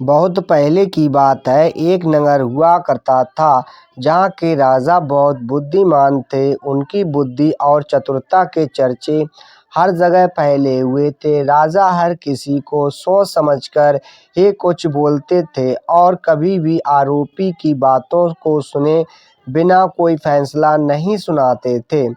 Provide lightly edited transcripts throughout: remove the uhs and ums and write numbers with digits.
बहुत पहले की बात है। एक नगर हुआ करता था जहाँ के राजा बहुत बुद्धिमान थे। उनकी बुद्धि और चतुरता के चर्चे हर जगह फैले हुए थे। राजा हर किसी को सोच समझकर ही कुछ बोलते थे और कभी भी आरोपी की बातों को सुने बिना कोई फैसला नहीं सुनाते थे।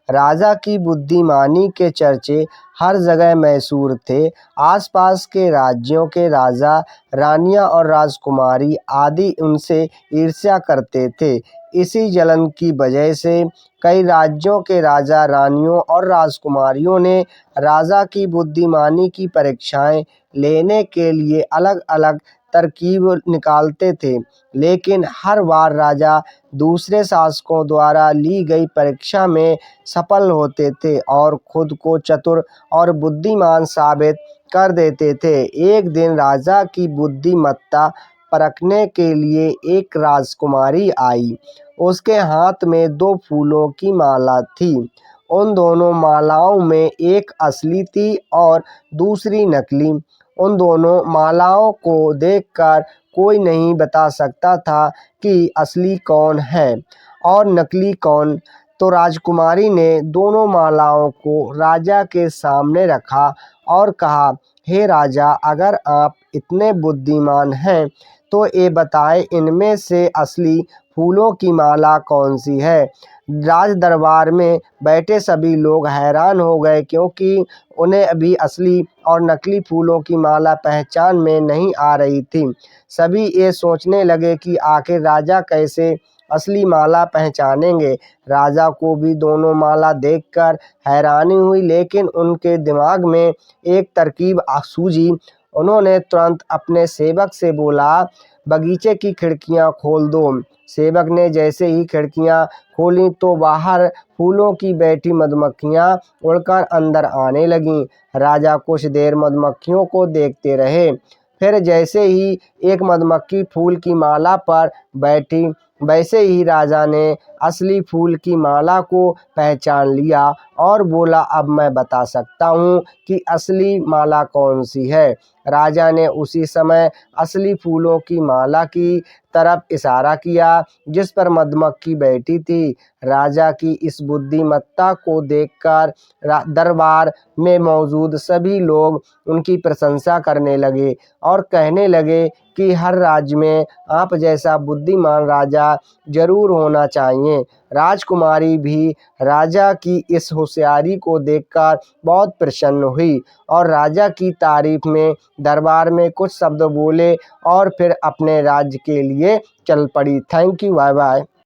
राजा की बुद्धिमानी के चर्चे हर जगह मशहूर थे। आसपास के राज्यों के राजा, रानियां और राजकुमारी आदि उनसे ईर्ष्या करते थे। इसी जलन की वजह से कई राज्यों के राजा, रानियों और राजकुमारियों ने राजा की बुद्धिमानी की परीक्षाएं लेने के लिए अलग-अलग तरकीब निकालते थे, लेकिन हर बार राजा दूसरे शासकों द्वारा ली गई परीक्षा में सफल होते थे और खुद को चतुर और बुद्धिमान साबित कर देते थे। एक दिन राजा की बुद्धिमत्ता परखने के लिए एक राजकुमारी आई। उसके हाथ में 2 फूलों की माला थी। उन दोनों मालाओं में एक असली थी और दूसरी नकली। उन दोनों मालाओं को देखकर कोई नहीं बता सकता था कि असली कौन है और नकली कौन। तो राजकुमारी ने दोनों मालाओं को राजा के सामने रखा और कहा, हे राजा, अगर आप इतने बुद्धिमान हैं तो ये बताएं, इनमें से असली फूलों की माला कौन सी है। राज दरबार में बैठे सभी लोग हैरान हो गए, क्योंकि उन्हें अभी असली और नकली फूलों की माला पहचान में नहीं आ रही थी। सभी ये सोचने लगे कि आखिर राजा कैसे असली माला पहचानेंगे। राजा को भी दोनों माला देखकर हैरानी हुई, लेकिन उनके दिमाग में एक तरकीब सूझी। उन्होंने तुरंत अपने सेवक से बोला, बगीचे की खिड़कियां खोल दो। सेवक ने जैसे ही खिड़कियां खोली तो बाहर फूलों की बैठी मधुमक्खियां उड़कर अंदर आने लगीं। राजा कुछ देर मधुमक्खियों को देखते रहे। फिर जैसे ही एक मधुमक्खी फूल की माला पर बैठी, वैसे ही राजा ने असली फूल की माला को पहचान लिया और बोला, अब मैं बता सकता हूँ कि असली माला कौन सी है। राजा ने उसी समय असली फूलों की माला की तरफ इशारा किया जिस पर मधुमक्खी बैठी थी। राजा की इस बुद्धिमत्ता को देखकर दरबार में मौजूद सभी लोग उनकी प्रशंसा करने लगे और कहने लगे कि हर राज्य में आप जैसा बुद्धिमान राजा जरूर होना चाहिए। राजकुमारी भी राजा की इस होशियारी को देखकर बहुत प्रसन्न हुई और राजा की तारीफ में दरबार में कुछ शब्द बोले और फिर अपने राज्य के लिए चल पड़ी। Thank you, bye bye.